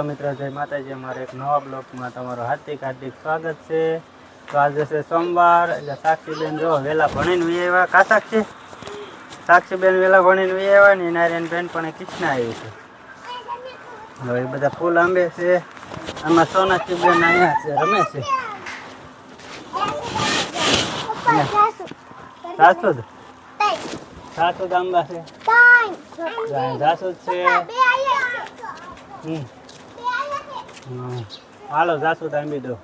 મિત્રો, જય માતાજી। અમારે એક નવા બ્લોગમાં તમારું હાર્દિક સ્વાગત છે। તો આજે છે સોમવાર, એટલે સાક્ષીબેન જો વહેલા ભણીને વી આવ્યા। કા સાક્ષી? સાક્ષીબેન વહેલા ભણીને વી આવ્યા ને નારાયણ બેન પણ કૃષ્ણ આવી છે। હવે એ બધા ફૂલ આંબે છે। આમાં સોનાક્ષીબેન અહીંયા છે, રમે છે। સાસુદ સાસુદ આંબા છે, જાસૂદ છે। હાલો જાસૂદ આંબી દો।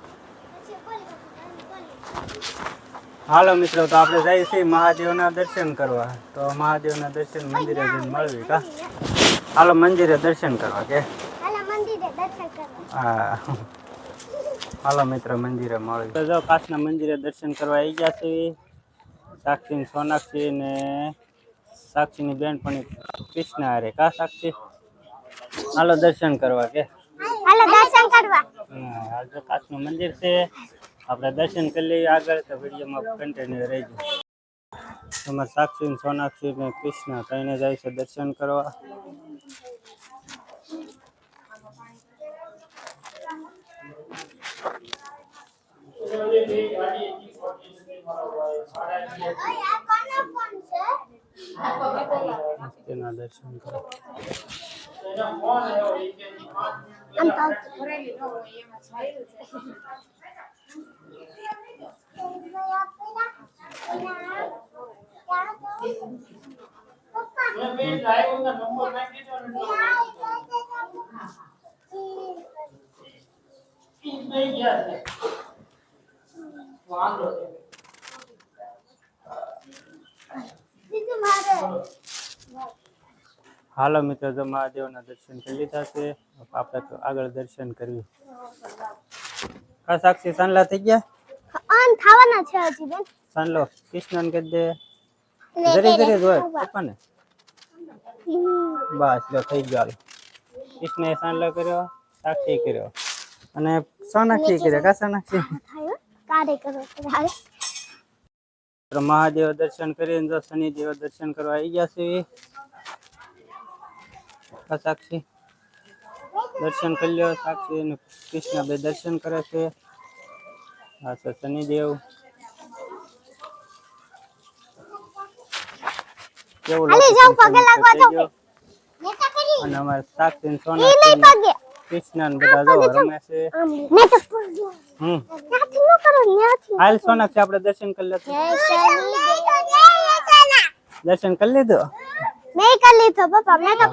હાલો મિત્રો, તો આપણે જઈએ છીએ મહાદેવના દર્શન કરવા। તો મહાદેવના દર્શન મંદિરે જઈને મળવી કા? હાલો મંદિરે દર્શન કરવા કે? હા હાલો મિત્રો, મંદિરે મળવી। તો જો કાચના મંદિરે દર્શન કરવા આવી ગયા છીએ। સાક્ષી સોનાક્ષી ને સાક્ષીની બેન પણ કૃષ્ણ હારે કા સાક્ષી? હાલો દર્શન કરવા કે? હાલો દર્શન કરવા। હા, જો કાચનું મંદિર છે, આપણે દર્શન કરી લઈએ। આગળ તો વિડીયોમાં કન્ટિન્યુ રહેજો। તમારે સાક્ષી સોનાક્ષી ને કૃષ્ણ કહીને જાય છે દર્શન કરવા। તેના દર્શન કરો। હાલો મિત્રો, જો મહાદેવના દર્શન કરી લીધા છે, આપણે તો આગળ દર્શન કર્યું। કા સાક્ષી સાંજલા થઈ ગયા? ખાવાના છે હજી બેન। સાંજલો કૃષ્ણન કરી દે, જરી જરી જોય પપ્પાને। બસ જો થઈ ગયો। કૃષ્ણએ સાંજલો કર્યો, સાક્ષી કર્યો અને સોનાક્ષી કર્યો કા સોનાક્ષી? મહાદેવ દર્શન કરીને જો શનિદેવ દર્શન કરવા આવી ગયા છે। સાક્ષી દર્શન કરી લ્યો। સાક્ષી અને કૃષ્ણ બે દર્શન કરે છે। આ છે શનિદેવ। કેવું અને અમારે સાક્ષી સોનાક્ષી કૃષ્ણ બધા જો રમે છે। હાલ સોનાક્ષી આપણે દર્શન કરી લેતું। દર્શન કરી લીધું? નહીં કરી લીધું પપ્પા, મેં તો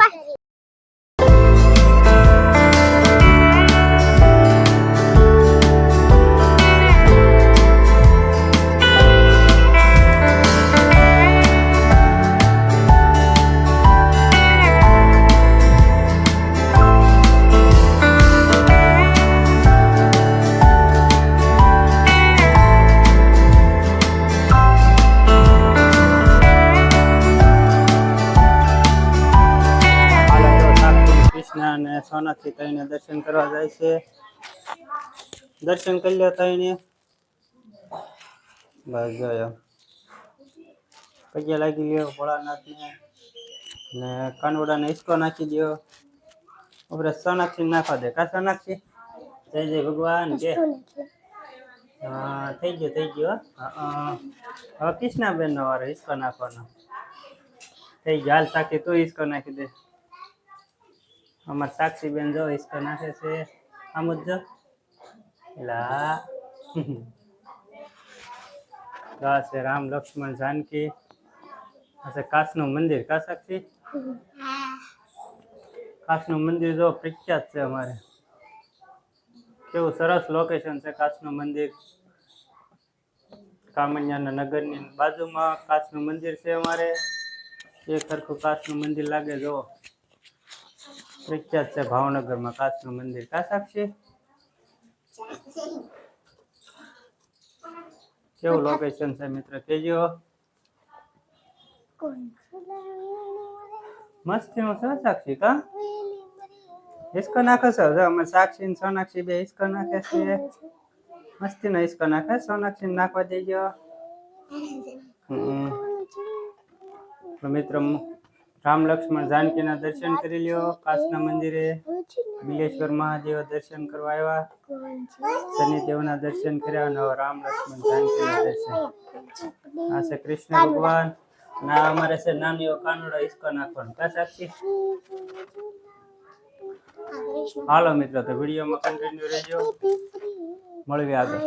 અને સોનાક્ષી કહીને દર્શન કરવા જાય છે। દર્શન કરી લો તઈને, બસ જોયો પગે લાગી લ્યો ભોળાનાથને ને કાનોડાને હિસકો નાખી દો। આપણે સોનાક્ષી નાખવા દે કા સોનાક્ષી? જય જય ભગવાન કે? હા થઈ ગયો। હવે કૃષ્ણાબેન નો વારો હિસકો નાખવાનો થઈ ગયો। હાલ સાક્ષી તું હિસકો નાખી દે। અમાર સાક્ષી બેન જો હિસકો નાખે છે। આમ જ જો લા છે રામ લક્ષ્મણ જાનકી। આ કાચનું મંદિર કા સાક્ષી? કાચનું મંદિર જો પ્રખ્યાત છે અમારે। કેવું સરસ લોકેશન છે કાચનું મંદિર। કામણિયાના નગરની બાજુમાં કાચનું મંદિર છે અમારે। એક સરખું કાચનું મંદિર લાગે જો પ્રખ્યાત છે ભાવનગરમાં કાચનું મંદિર કા સાક્ષી? કેવું લોકેશન છે મિત્ર કેજો। મસ્તી નું છે સાક્ષી કા? હિસકો નાખો છો? જો અમે સાક્ષી સોનાક્ષી બે હિસકો નાખે છે। મસ્તી નો હિસકો નાખે, સોનાક્ષી નાખવા દેજો। મિત્રો રામ લક્ષ્મણ જાનકીના દર્શન કરી લ્યો કાશના મંદિરે. બિલેશ્વર મહાદેવ દર્શન કરવા આવ્યા. શનિદેવના દર્શન કર્યા અને હવે રામ લક્ષ્મણ જાનકીના દર્શન. આ છે કૃષ્ણ ભગવાન. ના અમારે છે નાની એવો કાનુડો હિસકો નાખવાનો. કા સાક્ષી? હાલો મિત્રો, તો વિડીયોમાં કન્ટિન્યુ રહેજો. મળવી આગળ.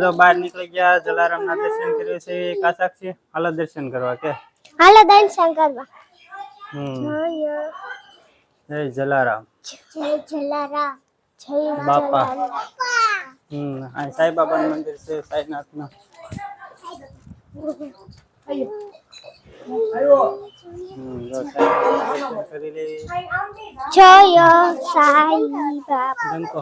જો બહાર નીકળી ગયા, જલારામના દર્શન કર્યું છે. કા સાક્ષી? હાલો દર્શન કરવા કે હાલો દર્શન કરવા. જય જલારામ. જય જલારામ. જય બાપા. જલારામ. આ સાઈ બાબાનું મંદિર છે, સાઈનાથનું. જો સાઈનાથના દર્શન કરી લે. જય સાઈ બાબા. ડંકો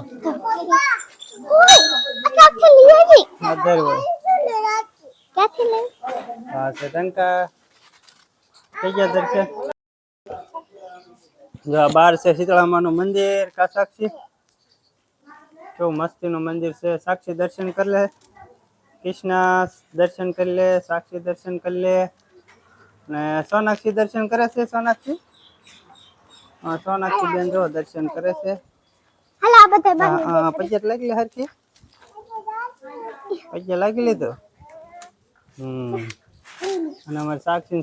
ક્યાંથી લઈ આવી? અધર હોય. ક્યાંથી લઈ? હા છે ડંકા. થઈ ગયા દર્શન. જો આ બહાર છે શીતળામાનું મંદિર. કા સાક્ષી? કેવું મસ્તીનું મંદિર છે. સાક્ષી દર્શન કરી લે. કૃષ્ણ દર્શન કરી લે. સાક્ષી દર્શન કરી લે. ને સોનાક્ષી દર્શન કરે છે. સોનાક્ષી, હા સોનાક્ષી બેન જો દર્શન કરે છે. હાલો આ બધા બંધ. હા પૈયા લાગી લે હરખી. પૈયા લાગી લીધો. અને અમારે સાક્ષી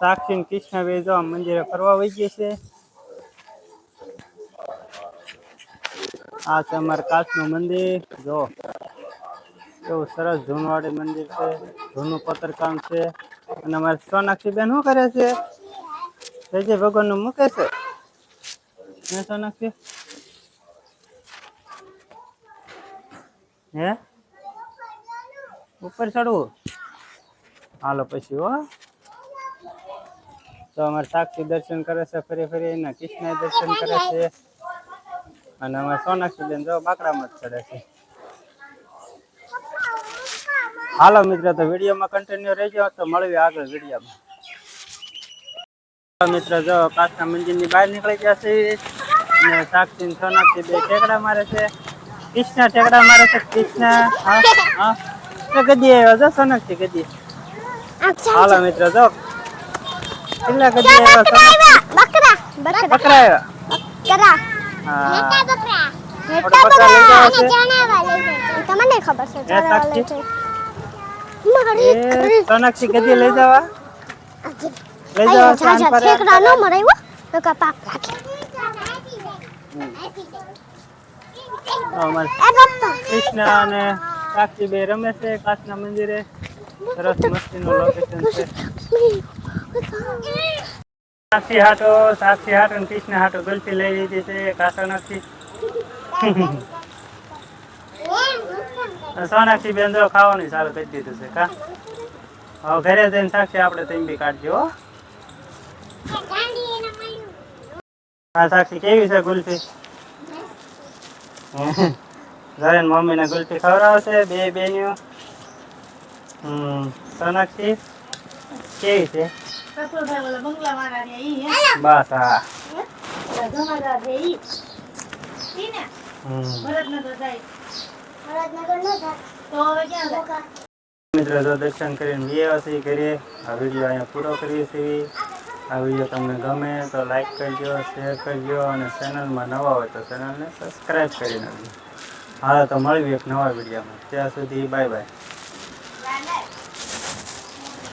સાક્ષી કૃષ્ણ બે જો મંદિરે ફરવા વહી ગઈ છે. આ છે અમારે કાચનું મંદિર. જો કેવું સરસ જૂનવાડી મંદિર છે. જૂનું પત્રકામ છે. અને અમારે સોનાક્ષી બેન શું કરે છે? જય ભગવાન નું મૂકે છે. સોનાક્ષી હે ઉપર ચડવું? હાલો પછી હો. તો અમારે સાક્ષી દર્શન કરે છે ફરી ફરી. એના કૃષ્ણ દર્શન કરે છે. અને અમારે સોનાક્ષી બેન જો બાકડામાં જ ચડે છે. હાલો મિત્રો, તો વિડીયોમાં કન્ટિન્યુ રહેજો. તો મળવી આગળ વિડીયોમાં. મિત્રો જો કાચના મંદિરની બહાર નીકળી ગયા છે. અને સાક્ષી સોનાક્ષી બે ઠેકડા મારે છે. કૃષ્ણ ઠેકડા મારે છે. કૃષ્ણ હા હા ગદી આવ્યો જો સોનાક્ષી ગદી. હાલો મિત્રો જો કેટલા ગદી આવ્યા. બકરા બકરા બકરા આવ્યા. બકરા. હા બકરા. બકરા લઈ જવા છે. તમને ખબર છે. સાક્ષી સોનાક્ષી ગદી લઈ જવા. લઈ જવા સ્નાન પર. ઠેકડા નો મરાયો તો કા પાક રાખે. અમારે કૃષ્ણ અને સાક્ષી બે રમે છે કાચના મંદિરે. સરસ મસ્તીનું લોકેશન છે. સાક્ષી હાટો અને કૃષ્ણ હાટો ગલતી લઈ લીધી છે. કાકા નથી. સોનાક્ષી બેન જો ખાવાનું ચાલુ કરી દીધું છે. કા હવે ઘરે જઈને સાક્ષી આપણે તેમ કાઢજો. હા સાક્ષી કેવી છે ગુલ્ફી? ઘરે મમ્મી ને ગુલ્ફી ખવડાવશે બે બેનીઓ. સોનાક્ષી કેવી છે? બસ હા. મિત્રો જો દર્શન કરીને વ્યવસ્થિત કરીએ. આ વિડીયો અહીંયા પૂરો કરીએ છીએ. આ વિડીયો તમને ગમે તો લાઈક કરજો, શેર કરજો અને ચેનલમાં નવા હોય તો ચેનલને સબસ્ક્રાઈબ કરી નાખજો. હાલો તો મળવી એક નવા વિડીયોમાં. ત્યાં સુધી બાય બાય.